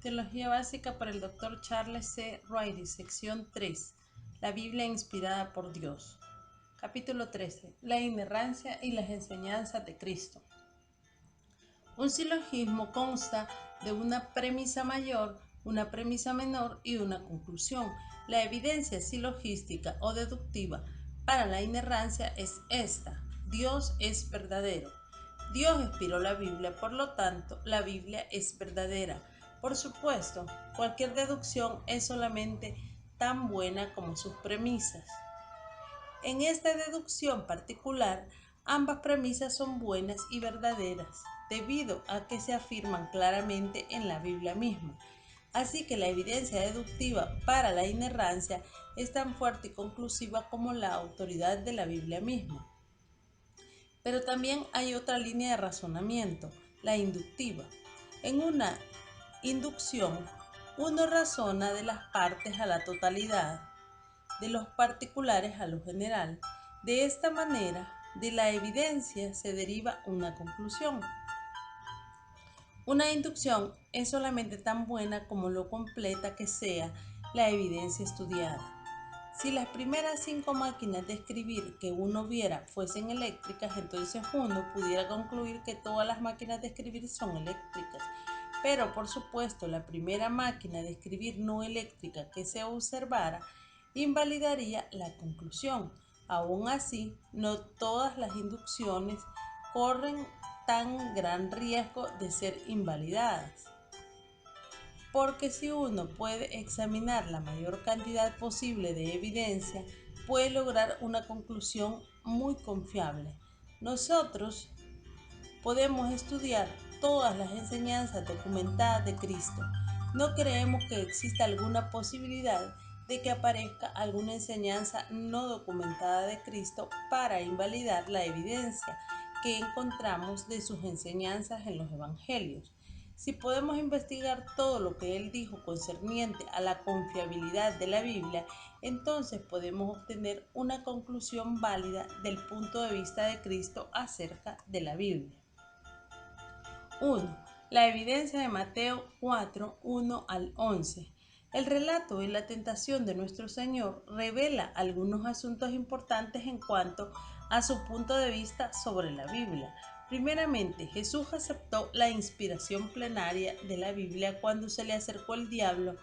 Teología básica para el Dr. Charles C. Riley, sección 3. La Biblia inspirada por Dios. Capítulo 13. La inerrancia y las enseñanzas de Cristo. Un silogismo consta de una premisa mayor, una premisa menor y una conclusión. La evidencia silogística o deductiva para la inerrancia es esta: Dios es verdadero. Dios inspiró la Biblia, por lo tanto, la Biblia es verdadera. Por supuesto, cualquier deducción es solamente tan buena como sus premisas. En esta deducción particular, ambas premisas son buenas y verdaderas, debido a que se afirman claramente en la Biblia misma. Así que la evidencia deductiva para la inerrancia es tan fuerte y conclusiva como la autoridad de la Biblia misma. Pero también hay otra línea de razonamiento, la inductiva. En una inducción, uno razona de las partes a la totalidad, de los particulares a lo general. De esta manera, de la evidencia se deriva una conclusión. Una inducción es solamente tan buena como lo completa que sea la evidencia estudiada. Si las primeras 5 máquinas de escribir que uno viera fuesen eléctricas, entonces uno pudiera concluir que todas las máquinas de escribir son eléctricas. Pero por supuesto, la primera máquina de escribir no eléctrica que se observara invalidaría la conclusión. Aún así, no todas las inducciones corren tan gran riesgo de ser invalidadas, porque si uno puede examinar la mayor cantidad posible de evidencia, puede lograr una conclusión muy confiable. Nosotros podemos estudiar todas las enseñanzas documentadas de Cristo. No creemos que exista alguna posibilidad de que aparezca alguna enseñanza no documentada de Cristo para invalidar la evidencia que encontramos de sus enseñanzas en los evangelios. Si podemos investigar todo lo que él dijo concerniente a la confiabilidad de la Biblia, entonces podemos obtener una conclusión válida del punto de vista de Cristo acerca de la Biblia. 1. La evidencia de Mateo 4, 1 al 11. El relato de la tentación de nuestro Señor revela algunos asuntos importantes en cuanto a su punto de vista sobre la Biblia. Primeramente, Jesús aceptó la inspiración plenaria de la Biblia cuando se le acercó el diablo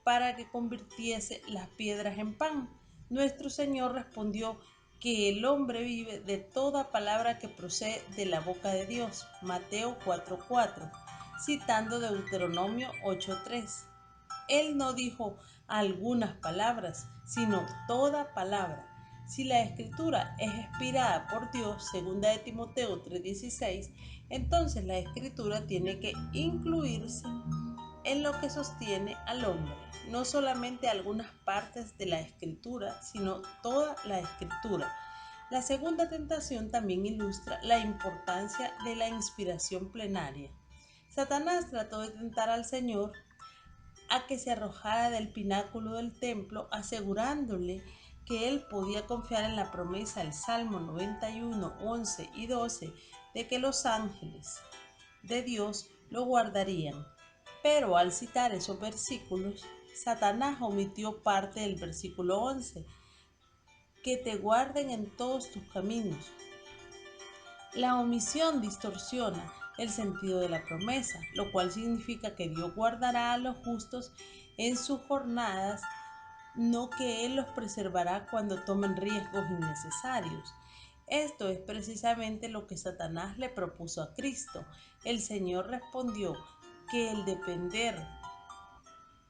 para que convirtiese las piedras en pan. Nuestro Señor respondió que el hombre vive de toda palabra que procede de la boca de Dios. Mateo 4:4, citando Deuteronomio 8:3. Él no dijo algunas palabras, sino toda palabra. Si la escritura es inspirada por Dios, segunda de Timoteo 3:16, entonces la escritura tiene que incluirse en lo que sostiene al hombre, no solamente algunas partes de la escritura, sino toda la escritura. La segunda tentación también ilustra la importancia de la inspiración plenaria. Satanás trató de tentar al Señor a que se arrojara del pináculo del templo, asegurándole que él podía confiar en la promesa del Salmo 91, 11 y 12 de que los ángeles de Dios lo guardarían. Pero al citar esos versículos, Satanás omitió parte del versículo 11, que te guarden en todos tus caminos. La omisión distorsiona el sentido de la promesa, lo cual significa que Dios guardará a los justos en sus jornadas, no que Él los preservará cuando tomen riesgos innecesarios. Esto es precisamente lo que Satanás le propuso a Cristo. El Señor respondió que el depender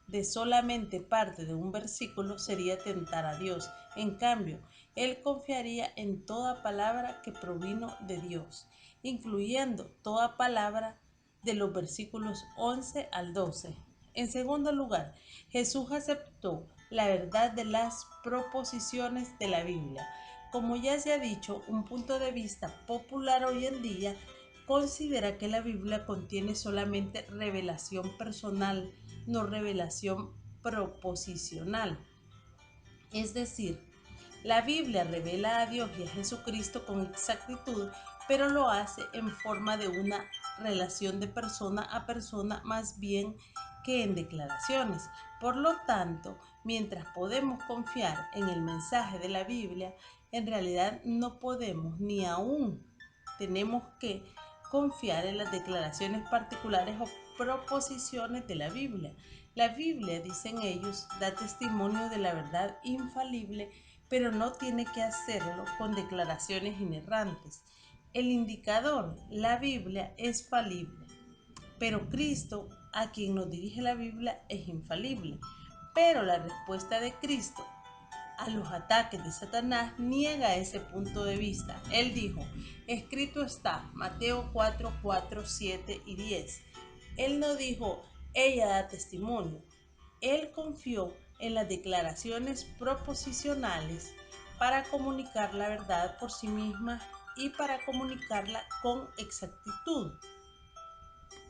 de solamente parte de un versículo sería tentar a Dios. En cambio, él confiaría en toda palabra que provino de Dios, incluyendo toda palabra de los versículos 11 al 12. En segundo lugar, Jesús aceptó la verdad de las proposiciones de la Biblia. Como ya se ha dicho, un punto de vista popular hoy en día considera que la Biblia contiene solamente revelación personal, no revelación proposicional. Es decir, la Biblia revela a Dios y a Jesucristo con exactitud, pero lo hace en forma de una relación de persona a persona más bien que en declaraciones. Por lo tanto, mientras podemos confiar en el mensaje de la Biblia, en realidad no podemos ni aún tenemos que confiar en las declaraciones particulares o proposiciones de la Biblia. La Biblia, dicen ellos, da testimonio de la verdad infalible, pero no tiene que hacerlo con declaraciones inerrantes. El indicador, la Biblia, es falible, pero Cristo, a quien nos dirige la Biblia, es infalible. Pero la respuesta de Cristo a los ataques de Satanás niega ese punto de vista. Él dijo, escrito está, Mateo 4, 4, 7 y 10. Él no dijo, ella da testimonio. Él confió en las declaraciones proposicionales para comunicar la verdad por sí misma y para comunicarla con exactitud.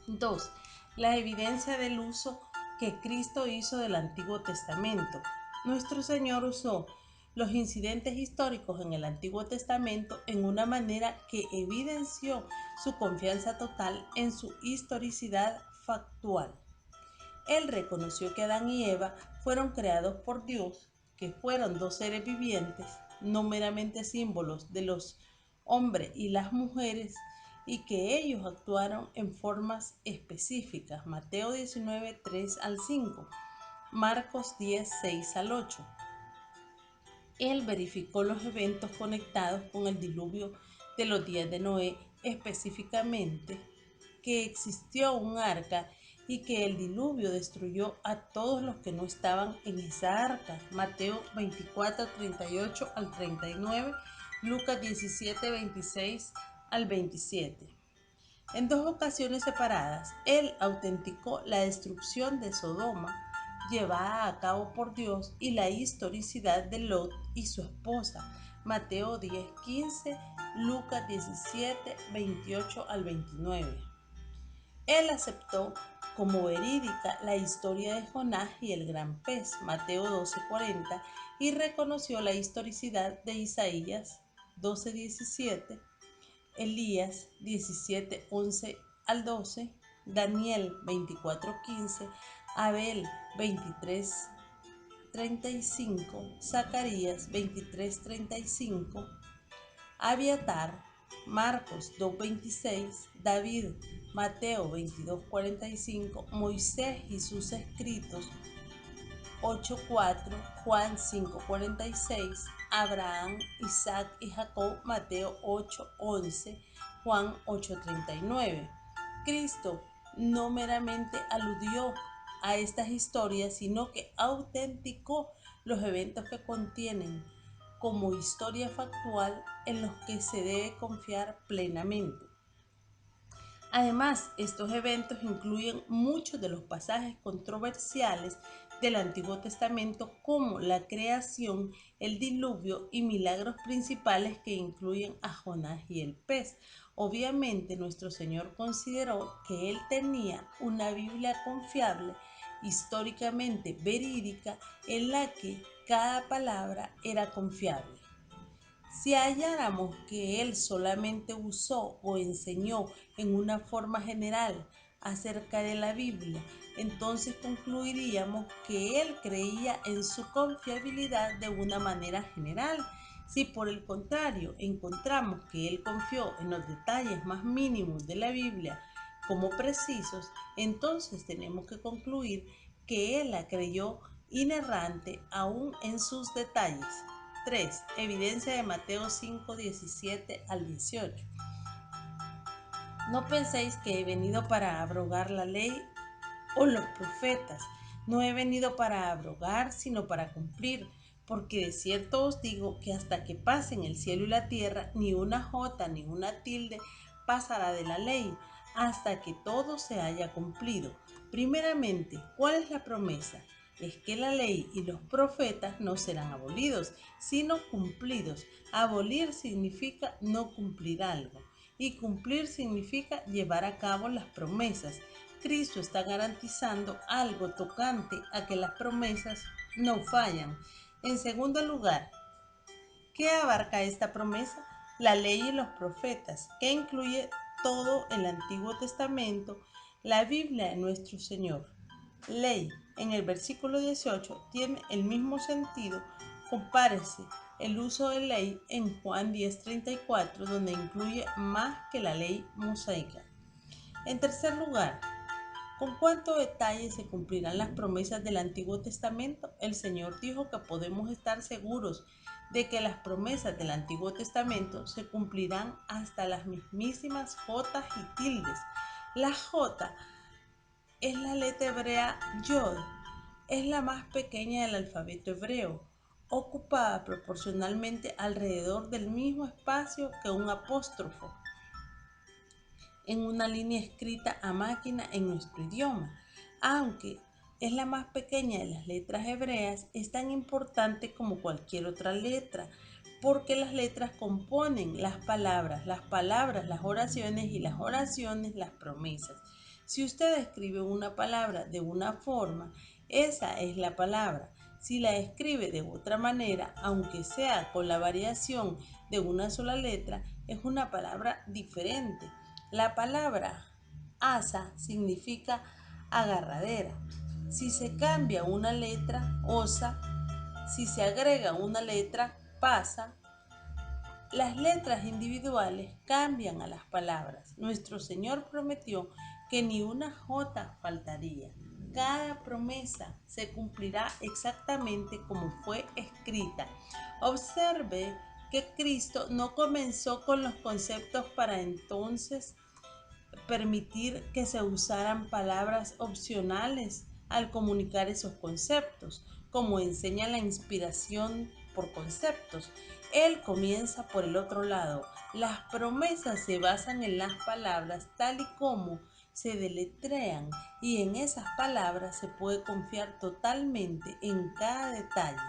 2. La evidencia del uso que Cristo hizo del Antiguo Testamento. Nuestro Señor usó los incidentes históricos en el Antiguo Testamento en una manera que evidenció su confianza total en su historicidad factual. Él reconoció que Adán y Eva fueron creados por Dios, que fueron dos seres vivientes, no meramente símbolos de los hombres y las mujeres, y que ellos actuaron en formas específicas. Mateo 19, 3 al 5, Marcos 10, 6 al 8. Él verificó los eventos conectados con el diluvio de los días de Noé, específicamente que existió un arca y que el diluvio destruyó a todos los que no estaban en esa arca. Mateo 24, 38 al 39, Lucas 17, 26 al 27. En dos ocasiones separadas, él autenticó la destrucción de Sodoma llevada a cabo por Dios y la historicidad de Lot y su esposa. Mateo 10, 15, Lucas 17, 28 al 29. Él aceptó como verídica la historia de Jonás y el gran pez, Mateo 12:40, y reconoció la historicidad de Isaías 12:17, Elías 17:11 al 12, Daniel 24:15, Abel 23:35, Zacarías 23:35, Abiatar, Marcos 2:26, David, Mateo 22:45, Moisés y sus escritos 8:4, Juan 5:46, Abraham, Isaac y Jacob, Mateo 8:11, Juan 8:39. Cristo no meramente aludió a estas historias, sino que autenticó los eventos que contienen como historia factual en los que se debe confiar plenamente. Además, estos eventos incluyen muchos de los pasajes controversiales del Antiguo Testamento como la creación, el diluvio y milagros principales que incluyen a Jonás y el pez. Obviamente, nuestro Señor consideró que él tenía una Biblia confiable, históricamente verídica, en la que cada palabra era confiable. Si halláramos que él solamente usó o enseñó en una forma general acerca de la Biblia, entonces concluiríamos que él creía en su confiabilidad de una manera general. Si por el contrario encontramos que él confió en los detalles más mínimos de la Biblia como precisos, entonces tenemos que concluir que él la creyó inerrante aún en sus detalles. 3. Evidencia de Mateo 5, 17 al 18. No penséis que he venido para abrogar la ley o los profetas. No he venido para abrogar, sino para cumplir. Porque de cierto os digo que hasta que pasen el cielo y la tierra, ni una jota ni una tilde pasará de la ley, hasta que todo se haya cumplido. Primeramente, ¿cuál es la promesa? Es que la ley y los profetas no serán abolidos, sino cumplidos. Abolir significa no cumplir algo, y cumplir significa llevar a cabo las promesas. Cristo está garantizando algo tocante a que las promesas no fallan. En segundo lugar, ¿qué abarca esta promesa? La ley y los profetas, que incluye todo el Antiguo Testamento, la Biblia de nuestro Señor. Ley, en el versículo 18, tiene el mismo sentido. Compárese el uso de ley en Juan 10:34, donde incluye más que la ley mosaica. En tercer lugar, ¿con cuánto detalle se cumplirán las promesas del Antiguo Testamento? El Señor dijo que podemos estar seguros de que las promesas del Antiguo Testamento se cumplirán hasta las mismísimas jotas y tildes. La jota es la letra hebrea Yod, es la más pequeña del alfabeto hebreo, ocupada proporcionalmente alrededor del mismo espacio que un apóstrofo en una línea escrita a máquina en nuestro idioma. Aunque es la más pequeña de las letras hebreas, es tan importante como cualquier otra letra, porque las letras componen las palabras, las oraciones y las oraciones, las promesas. Si usted escribe una palabra de una forma, esa es la palabra. Si la escribe de otra manera, aunque sea con la variación de una sola letra, es una palabra diferente. La palabra asa significa agarradera. Si se cambia una letra, osa. Si se agrega una letra, pasa. Las letras individuales cambian a las palabras. Nuestro Señor prometió que ni una jota faltaría. Cada promesa se cumplirá exactamente como fue escrita. Observe que Cristo no comenzó con los conceptos para entonces permitir que se usaran palabras opcionales al comunicar esos conceptos, como enseña la inspiración por conceptos. Él comienza por el otro lado. Las promesas se basan en las palabras tal y como se deletrean, y en esas palabras se puede confiar totalmente en cada detalle.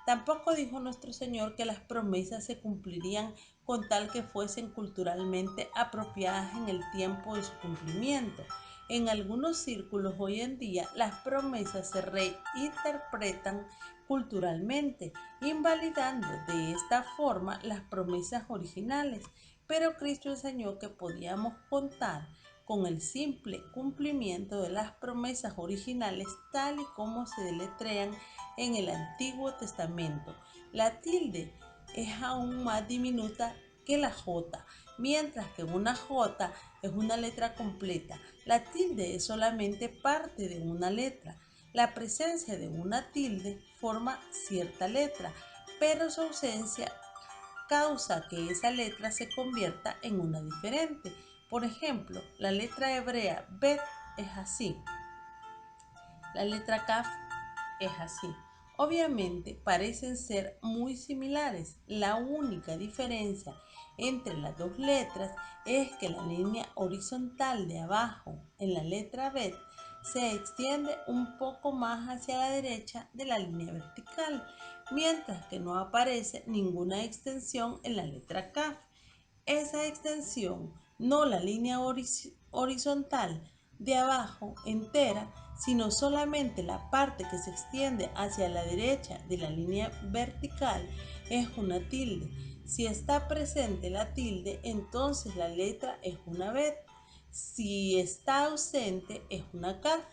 Tampoco dijo nuestro Señor que las promesas se cumplirían con tal que fuesen culturalmente apropiadas en el tiempo de su cumplimiento. En algunos círculos hoy en día las promesas se reinterpretan culturalmente, invalidando de esta forma las promesas originales. Pero Cristo enseñó que podíamos contar con el simple cumplimiento de las promesas originales tal y como se deletrean en el Antiguo Testamento. La tilde es aún más diminuta que la J, mientras que una J es una letra completa. La tilde es solamente parte de una letra. La presencia de una tilde forma cierta letra, pero su ausencia causa que esa letra se convierta en una diferente. Por ejemplo, la letra hebrea Bet es así. La letra Kaf es así. Obviamente parecen ser muy similares. La única diferencia entre las dos letras es que la línea horizontal de abajo en la letra Bet se extiende un poco más hacia la derecha de la línea vertical, mientras que no aparece ninguna extensión en la letra Kaf. Esa extensión, no la línea horizontal de abajo entera, sino solamente la parte que se extiende hacia la derecha de la línea vertical, es una tilde. Si está presente la tilde, entonces la letra es una bet. Si está ausente, es una kaf.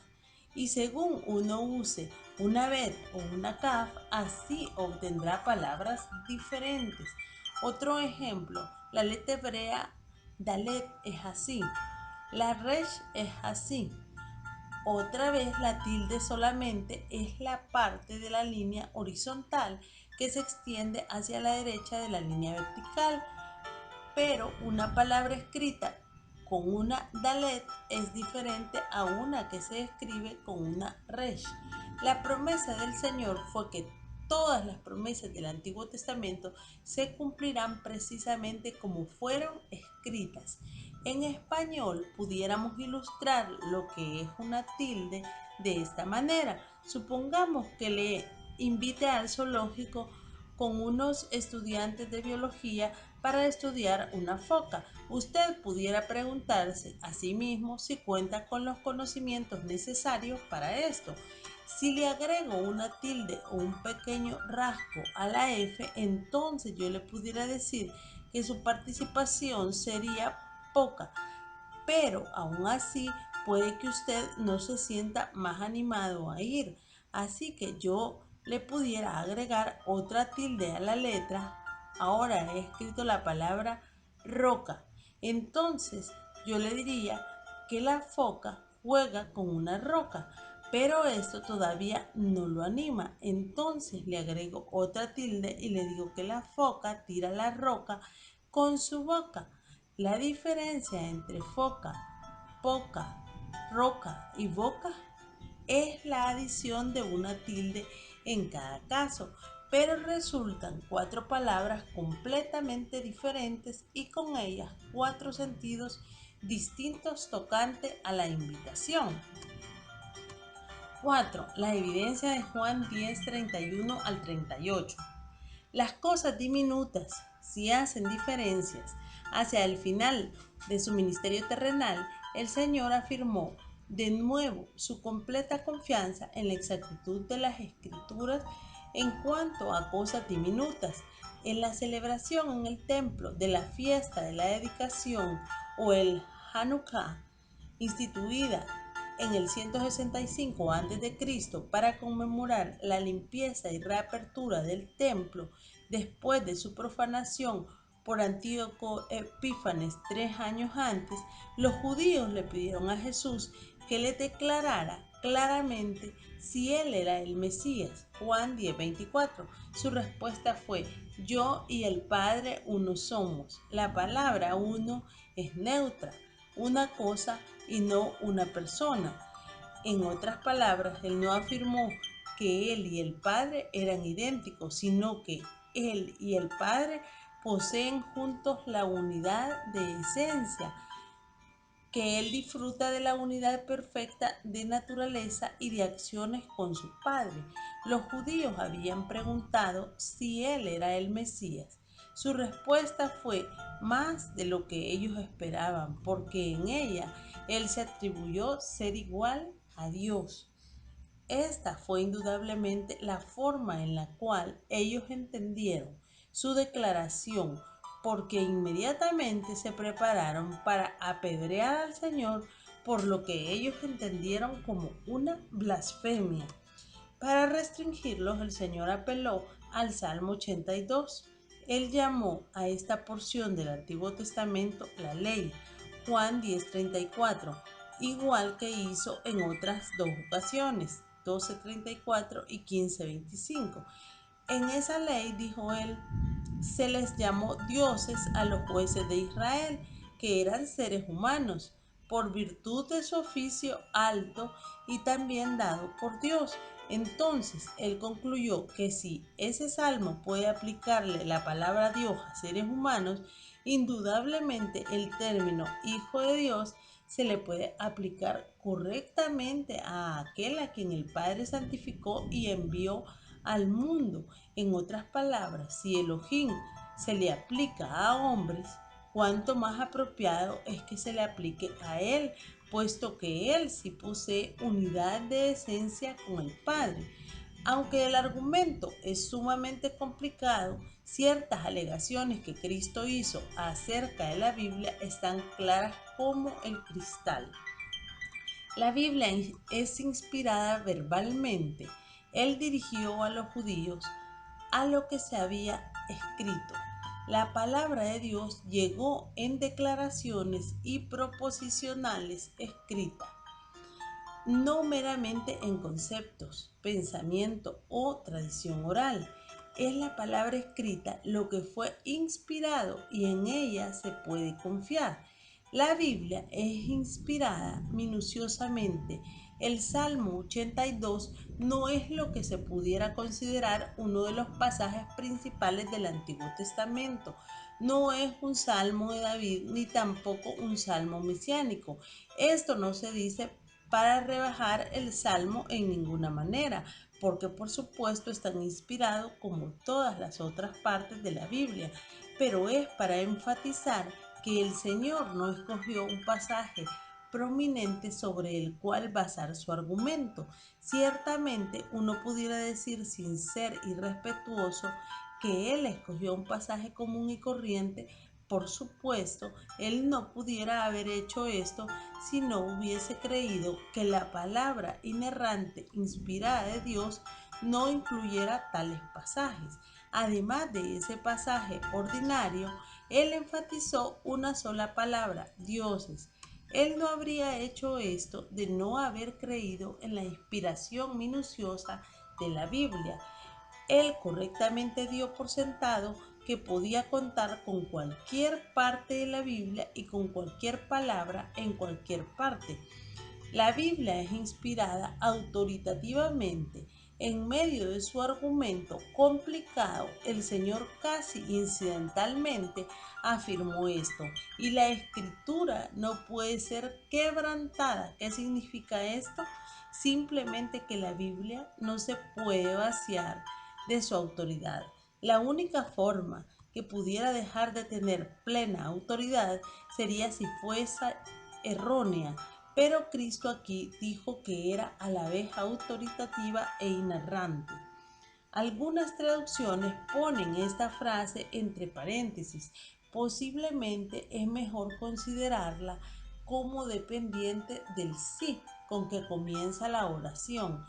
Y según uno use una bet o una kaf, así obtendrá palabras diferentes. Otro ejemplo, la letra hebrea Dalet es así. La resh es así. Otra vez la tilde solamente es la parte de la línea horizontal que se extiende hacia la derecha de la línea vertical, pero una palabra escrita con una dalet es diferente a una que se escribe con una resh. La promesa del Señor fue que todas las promesas del Antiguo Testamento se cumplirán precisamente como fueron escritas. En español pudiéramos ilustrar lo que es una tilde de esta manera. Supongamos que le invite al zoológico con unos estudiantes de biología para estudiar una foca. Usted pudiera preguntarse a sí mismo si cuenta con los conocimientos necesarios para esto. Si le agrego una tilde o un pequeño rasgo a la F, entonces yo le pudiera decir que su participación sería poca, pero aún así puede que usted no se sienta más animado a ir. Así que yo le pudiera agregar otra tilde a la letra. Ahora he escrito la palabra roca. Entonces yo le diría que la foca juega con una roca, pero esto todavía no lo anima. Entonces le agrego otra tilde y le digo que la foca tira la roca con su boca. La diferencia entre foca, poca, roca y boca es la adición de una tilde en cada caso, pero resultan cuatro palabras completamente diferentes y con ellas cuatro sentidos distintos tocante a la invitación. 4. La evidencia de Juan 10, 31 al 38. Las cosas diminutas, si hacen diferencias hacia el final de su ministerio terrenal, el Señor afirmó de nuevo su completa confianza en la exactitud de las escrituras en cuanto a cosas diminutas. En la celebración en el templo de la fiesta de la dedicación o el Hanukkah, instituida en el 165 a.C. para conmemorar la limpieza y reapertura del templo después de su profanación por Antíoco Epífanes 3 años antes, los judíos le pidieron a Jesús que le declarara claramente si él era el Mesías. Juan 10:24. Su respuesta fue: yo y el Padre uno somos. La palabra uno es neutra, una cosa y no una persona. En otras palabras, él no afirmó que él y el Padre eran idénticos, sino que él y el Padre poseen juntos la unidad de esencia, que él disfruta de la unidad perfecta de naturaleza y de acciones con su Padre. Los judíos habían preguntado si él era el Mesías. Su respuesta fue más de lo que ellos esperaban, porque en ella él se atribuyó ser igual a Dios. Esta fue indudablemente la forma en la cual ellos entendieron su declaración, porque inmediatamente se prepararon para apedrear al Señor por lo que ellos entendieron como una blasfemia. Para restringirlos, el Señor apeló al Salmo 82. Él llamó a esta porción del Antiguo Testamento la ley, Juan 10:34, igual que hizo en otras dos ocasiones, 12:34 y 15:25. En esa ley, dijo él, se les llamó dioses a los jueces de Israel, que eran seres humanos, por virtud de su oficio alto y también dado por Dios. Entonces él concluyó que si ese salmo puede aplicarle la palabra Dios a seres humanos, indudablemente el término Hijo de Dios se le puede aplicar correctamente a aquel a quien el Padre santificó y envió al mundo. En otras palabras, si Elohim se le aplica a hombres, cuánto más apropiado es que se le aplique a él, puesto que él sí posee unidad de esencia con el Padre. Aunque el argumento es sumamente complicado, ciertas alegaciones que Cristo hizo acerca de la Biblia están claras como el cristal. La Biblia es inspirada verbalmente. Él dirigió a los judíos a lo que se había escrito. La palabra de Dios llegó en declaraciones y proposicionales escritas, no meramente en conceptos, pensamiento o tradición oral. Es la palabra escrita lo que fue inspirado y en ella se puede confiar. La Biblia es inspirada minuciosamente. El Salmo 82 no es lo que se pudiera considerar uno de los pasajes principales del Antiguo Testamento. No es un salmo de David ni tampoco un salmo mesiánico. Esto no se dice para rebajar el salmo en ninguna manera, porque por supuesto están inspirados como todas las otras partes de la Biblia, pero es para enfatizar que el Señor no escogió un pasaje prominente sobre el cual basar su argumento. Ciertamente uno pudiera decir sin ser irrespetuoso que él escogió un pasaje común y corriente Por supuesto, él no pudiera haber hecho esto si no hubiese creído que la palabra inerrante, inspirada de Dios, no incluyera tales pasajes. Además de ese pasaje ordinario, él enfatizó una sola palabra, dioses. Él no habría hecho esto de no haber creído en la inspiración minuciosa de la Biblia. Él correctamente dio por sentado que podía contar con cualquier parte de la Biblia y con cualquier palabra en cualquier parte. La Biblia es inspirada autoritativamente. En medio de su argumento complicado, el Señor casi incidentalmente afirmó esto. Y la escritura no puede ser quebrantada. ¿Qué significa esto? Simplemente que la Biblia no se puede vaciar de su autoridad. La única forma que pudiera dejar de tener plena autoridad sería si fuese errónea, pero Cristo aquí dijo que era a la vez autoritativa e inerrante. Algunas traducciones ponen esta frase entre paréntesis. Posiblemente es mejor considerarla como dependiente del sí con que comienza la oración.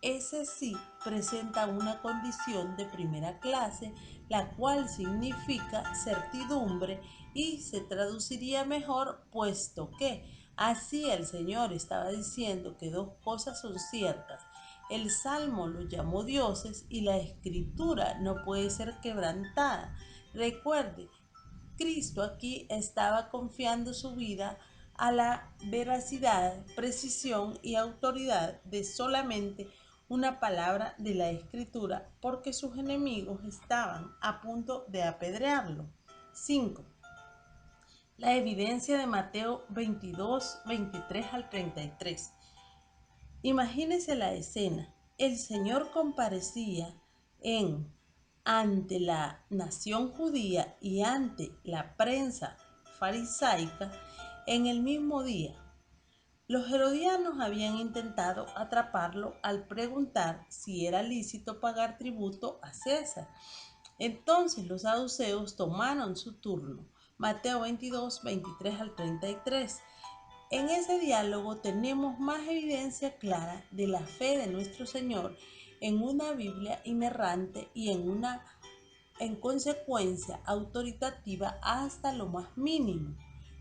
Ese sí presenta una condición de primera clase, la cual significa certidumbre y se traduciría mejor puesto que así el Señor estaba diciendo que dos cosas son ciertas. El Salmo los llamó dioses y la escritura no puede ser quebrantada. Recuerde, Cristo aquí estaba confiando su vida a la veracidad, precisión y autoridad de solamente una palabra de la escritura porque sus enemigos estaban a punto de apedrearlo. 5. La evidencia de Mateo 22, 23 al 33. Imagínese la escena. El Señor comparecía en ante la nación judía y ante la prensa farisaica en el mismo día. Los herodianos habían intentado atraparlo al preguntar si era lícito pagar tributo a César. Entonces los saduceos tomaron su turno. Mateo 22, 23 al 33. En ese diálogo tenemos más evidencia clara de la fe de nuestro Señor en una Biblia inerrante y en consecuencia autoritativa hasta lo más mínimo.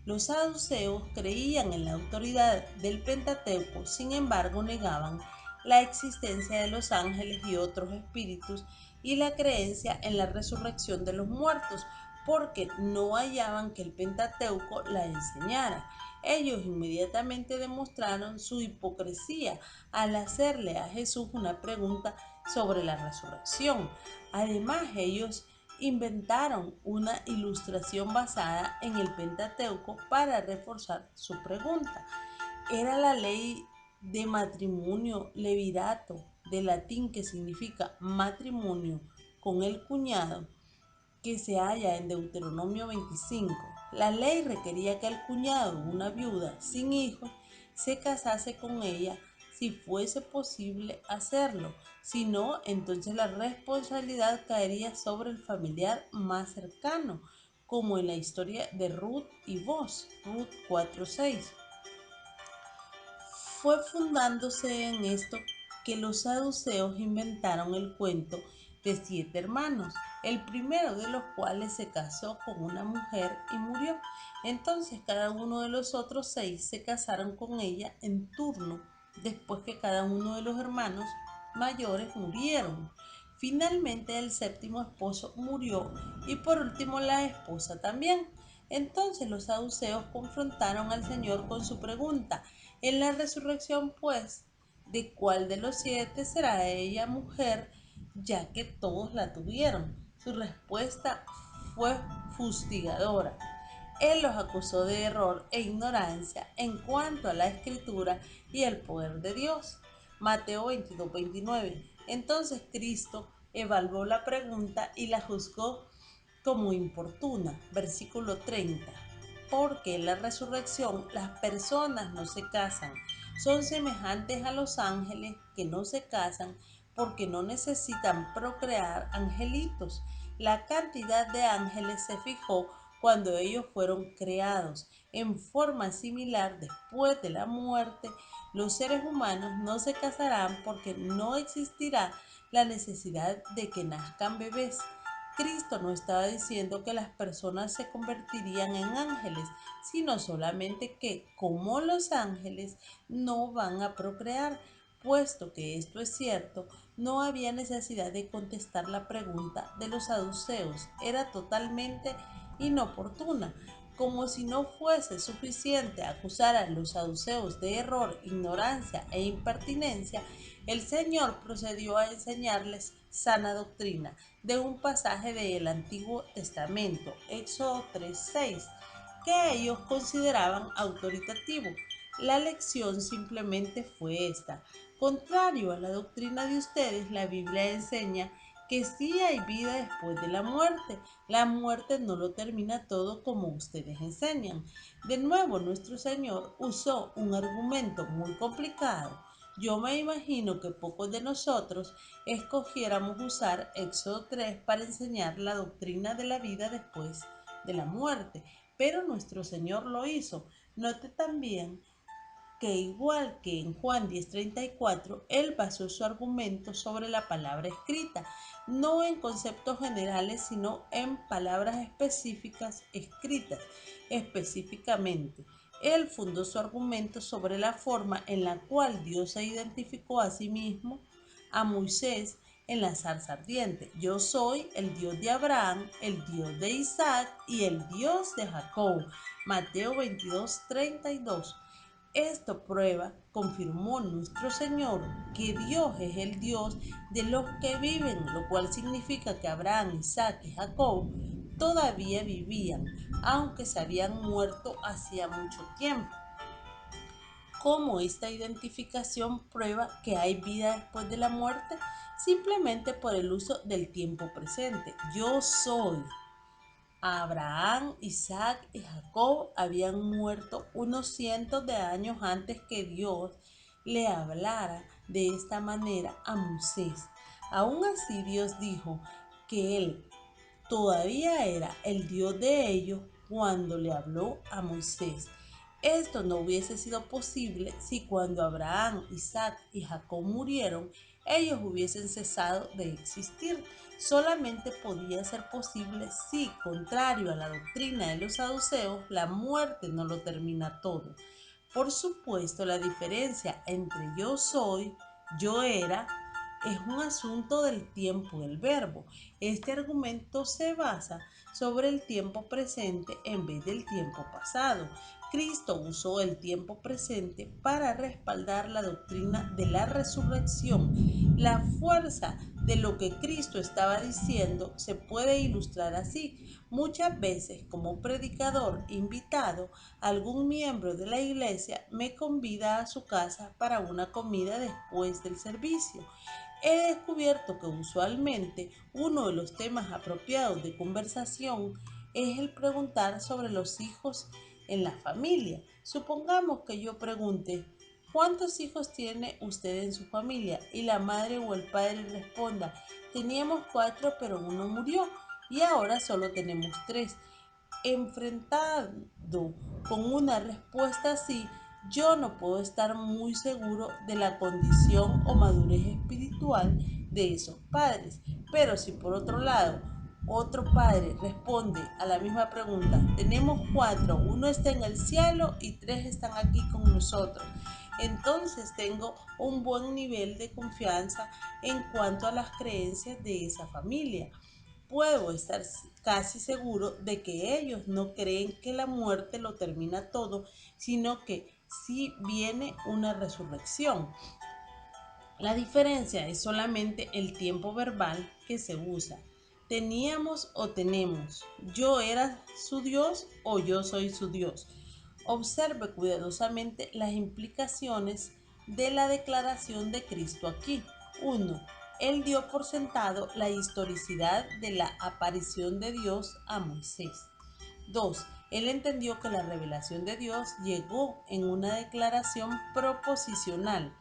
Los saduceos creían en la autoridad del Pentateuco, sin embargo negaban la existencia de los ángeles y otros espíritus y la creencia en la resurrección de los muertos, porque no hallaban que el Pentateuco la enseñara. Ellos inmediatamente demostraron su hipocresía al hacerle a Jesús una pregunta sobre la resurrección. Además, ellos inventaron una ilustración basada en el Pentateuco para reforzar su pregunta. Era la ley de matrimonio levirato, de latín que significa matrimonio con el cuñado, que se halla en Deuteronomio 25. La ley requería que el cuñado de una viuda sin hijos se casase con ella si fuese posible hacerlo. Si no, entonces la responsabilidad caería sobre el familiar más cercano, como en la historia de Ruth y Boaz, Ruth 4:6. Fue fundándose en esto que los saduceos inventaron el cuento de 7 hermanos, el primero de los cuales se casó con una mujer y murió. Entonces cada uno de los otros 6 se casaron con ella en turno, después que cada uno de los hermanos mayores murieron. Finalmente el séptimo esposo murió y por último la esposa también. Entonces los saduceos confrontaron al Señor con su pregunta: en la resurrección, pues, ¿de cuál de los 7 será ella mujer, ya que todos la tuvieron? Su respuesta fue fustigadora. Él los acusó de error e ignorancia en cuanto a la escritura y el poder de Dios. Mateo 22, 29. Entonces Cristo evaluó la pregunta y la juzgó como importuna. Versículo 30. Porque en la resurrección las personas no se casan, son semejantes a los ángeles que no se casan porque no necesitan procrear angelitos. La cantidad de ángeles se fijó cuando ellos fueron creados en forma similar después de la muerte, los seres humanos no se casarán porque no existirá la necesidad de que nazcan bebés. Cristo no estaba diciendo que las personas se convertirían en ángeles, sino solamente que, como los ángeles, no van a procrear. Puesto que esto es cierto, no había necesidad de contestar la pregunta de los saduceos. Era totalmente inoportuna. Como si no fuese suficiente acusar a los saduceos de error, ignorancia e impertinencia, el Señor procedió a enseñarles sana doctrina de un pasaje del Antiguo Testamento, Éxodo 3:6, que ellos consideraban autoritativo. La lección simplemente fue esta: contrario a la doctrina de ustedes, la Biblia enseña que sí hay vida después de la muerte. La muerte no lo termina todo como ustedes enseñan. De nuevo, nuestro Señor usó un argumento muy complicado. Yo me imagino que pocos de nosotros escogiéramos usar Éxodo 3 para enseñar la doctrina de la vida después de la muerte, pero nuestro Señor lo hizo. Note también que igual que en Juan 10:34, él basó su argumento sobre la palabra escrita, no en conceptos generales, sino en palabras específicas escritas específicamente. Él fundó su argumento sobre la forma en la cual Dios se identificó a sí mismo a Moisés en la zarza ardiente. Yo soy el Dios de Abraham, el Dios de Isaac y el Dios de Jacob. Mateo 22:32. Esto prueba, confirmó nuestro Señor, que Dios es el Dios de los que viven, lo cual significa que Abraham, Isaac y Jacob todavía vivían, aunque se habían muerto hacía mucho tiempo. ¿Cómo esta identificación prueba que hay vida después de la muerte? Simplemente por el uso del tiempo presente. Yo soy. Abraham, Isaac y Jacob habían muerto unos cientos de años antes que Dios le hablara de esta manera a Moisés. Aún así, Dios dijo que él todavía era el Dios de ellos cuando le habló a Moisés. Esto no hubiese sido posible si cuando Abraham, Isaac y Jacob murieron, ellos hubiesen cesado de existir. Solamente podía ser posible si, contrario a la doctrina de los saduceos, la muerte no lo termina todo. Por supuesto, la diferencia entre yo soy, yo era, es un asunto del tiempo del verbo. Este argumento se basa sobre el tiempo presente en vez del tiempo pasado. Cristo usó el tiempo presente para respaldar la doctrina de la resurrección. La fuerza de lo que Cristo estaba diciendo se puede ilustrar así. Muchas veces, como predicador invitado, algún miembro de la iglesia me convida a su casa para una comida después del servicio. He descubierto que usualmente uno de los temas apropiados de conversación es el preguntar sobre los hijos en la familia. Supongamos que yo pregunte: ¿cuántos hijos tiene usted en su familia? Y la madre o el padre responda: teníamos 4, pero uno murió y ahora solo tenemos 3. Enfrentado con una respuesta así, yo no puedo estar muy seguro de la condición o madurez espiritual de esos padres. Pero si por otro lado otro padre responde a la misma pregunta: tenemos 4, uno está en el cielo y 3 están aquí con nosotros, entonces tengo un buen nivel de confianza en cuanto a las creencias de esa familia. Puedo estar casi seguro de que ellos no creen que la muerte lo termina todo, sino que sí viene una resurrección. La diferencia es solamente el tiempo verbal que se usa. Teníamos o tenemos. Yo era su Dios o yo soy su Dios. Observe cuidadosamente las implicaciones de la declaración de Cristo aquí. 1. Él dio por sentado la historicidad de la aparición de Dios a Moisés. 2. Él entendió que la revelación de Dios llegó en una declaración proposicional.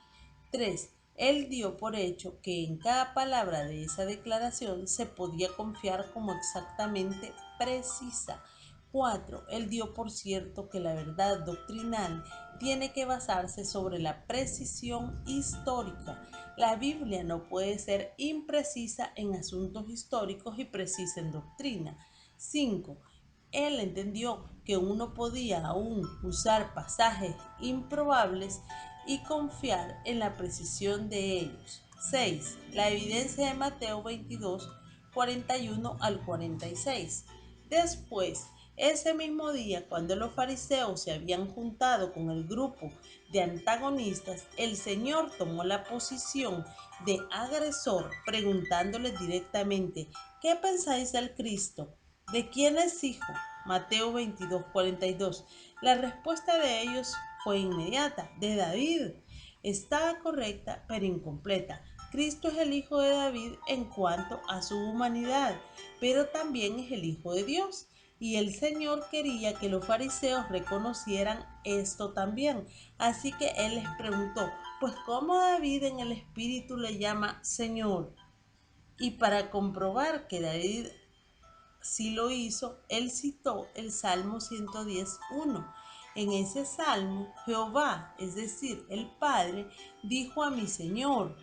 3. Él dio por hecho que en cada palabra de esa declaración se podía confiar como exactamente precisa. 4. Él dio por cierto que la verdad doctrinal tiene que basarse sobre la precisión histórica. La Biblia no puede ser imprecisa en asuntos históricos y precisa en doctrina. 5. Él entendió que uno podía aún usar pasajes improbables y confiar en la precisión de ellos. 6. La evidencia de Mateo 22, 41 al 46. Después, ese mismo día, cuando los fariseos se habían juntado con el grupo de antagonistas, el Señor tomó la posición de agresor, preguntándoles directamente: ¿qué pensáis del Cristo? ¿De quién es hijo? Mateo 22, 42. La respuesta de ellos fue inmediata: de David. Estaba correcta, pero incompleta. Cristo es el Hijo de David en cuanto a su humanidad, pero también es el Hijo de Dios. Y el Señor quería que los fariseos reconocieran esto también. Así que Él les preguntó: pues ¿cómo David en el Espíritu le llama Señor? Y para comprobar que David sí lo hizo, Él citó el Salmo 110:1. En ese salmo, Jehová, es decir, el Padre, dijo a mi Señor,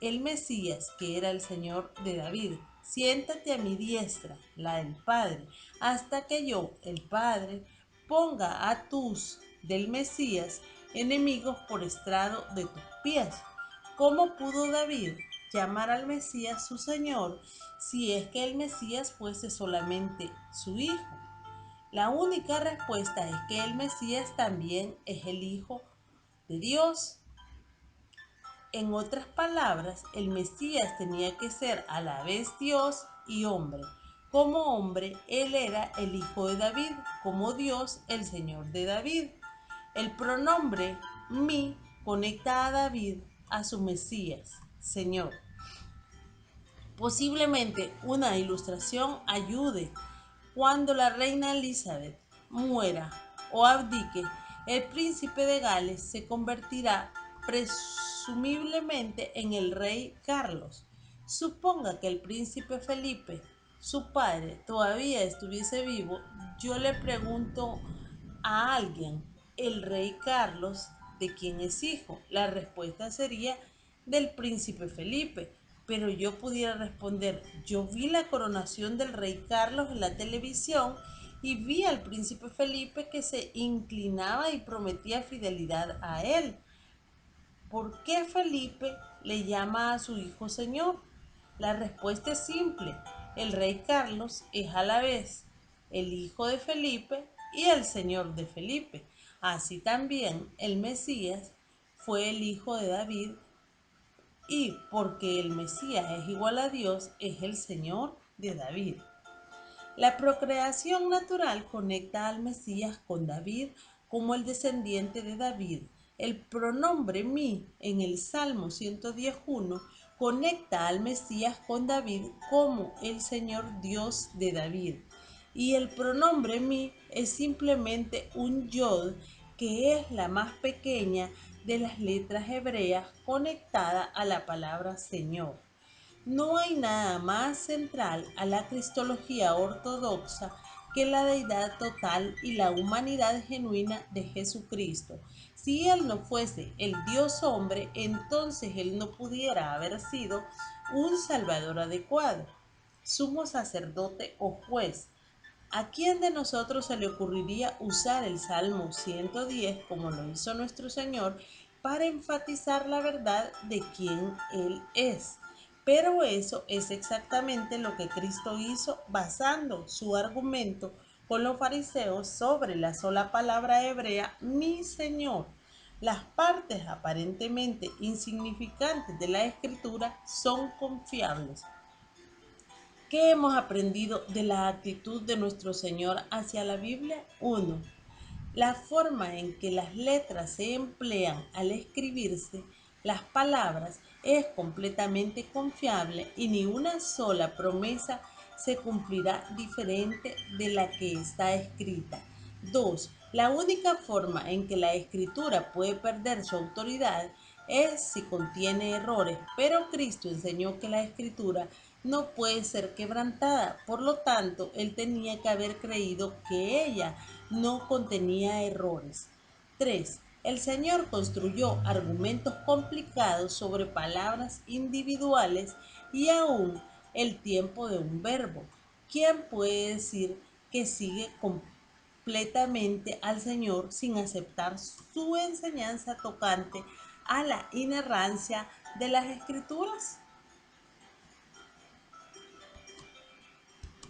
el Mesías, que era el Señor de David: siéntate a mi diestra, la del Padre, hasta que yo, el Padre, ponga a tus, del Mesías, enemigos por estrado de tus pies. ¿Cómo pudo David llamar al Mesías su Señor si es que el Mesías fuese solamente su hijo? La única respuesta es que el Mesías también es el Hijo de Dios. En otras palabras, el Mesías tenía que ser a la vez Dios y hombre. Como hombre, él era el Hijo de David; como Dios, el Señor de David. El pronombre mi conecta a David a su Mesías, Señor. Posiblemente una ilustración ayude. Cuando la reina Elizabeth muera o abdique, el príncipe de Gales se convertirá presumiblemente en el rey Carlos. Suponga que el príncipe Felipe, su padre, todavía estuviese vivo. Yo le pregunto a alguien: ¿el rey Carlos de quién es hijo? La respuesta sería: del príncipe Felipe. Pero yo pudiera responder: yo vi la coronación del rey Carlos en la televisión y vi al príncipe Felipe que se inclinaba y prometía fidelidad a él. ¿Por qué Felipe le llama a su hijo Señor? La respuesta es simple: el rey Carlos es a la vez el hijo de Felipe y el Señor de Felipe. Así también el Mesías fue el hijo de David, y porque el Mesías es igual a Dios, es el Señor de David. La procreación natural conecta al Mesías con David como el descendiente de David. El pronombre mi en el Salmo 110:1 conecta al Mesías con David como el Señor Dios de David. Y el pronombre mi es simplemente un yod, que es la más pequeña de las letras hebreas conectada a la palabra Señor. No hay nada más central a la cristología ortodoxa que la deidad total y la humanidad genuina de Jesucristo. Si Él no fuese el Dios hombre, entonces Él no pudiera haber sido un Salvador adecuado, sumo sacerdote o juez. ¿A quién de nosotros se le ocurriría usar el Salmo 110, como lo hizo nuestro Señor, para enfatizar la verdad de quién Él es? Pero eso es exactamente lo que Cristo hizo, basando su argumento con los fariseos sobre la sola palabra hebrea mi Señor. Las partes aparentemente insignificantes de la Escritura son confiables. ¿Qué hemos aprendido de la actitud de nuestro Señor hacia la Biblia? 1. La forma en que las letras se emplean al escribirse las palabras es completamente confiable y ni una sola promesa se cumplirá diferente de la que está escrita. 2. La única forma en que la escritura puede perder su autoridad es si contiene errores, pero Cristo enseñó que la escritura no puede ser quebrantada. Por lo tanto, él tenía que haber creído que ella no contenía errores. 3. El Señor construyó argumentos complicados sobre palabras individuales y aún el tiempo de un verbo. ¿Quién puede decir que sigue completamente al Señor sin aceptar su enseñanza tocante a la inerrancia de las Escrituras?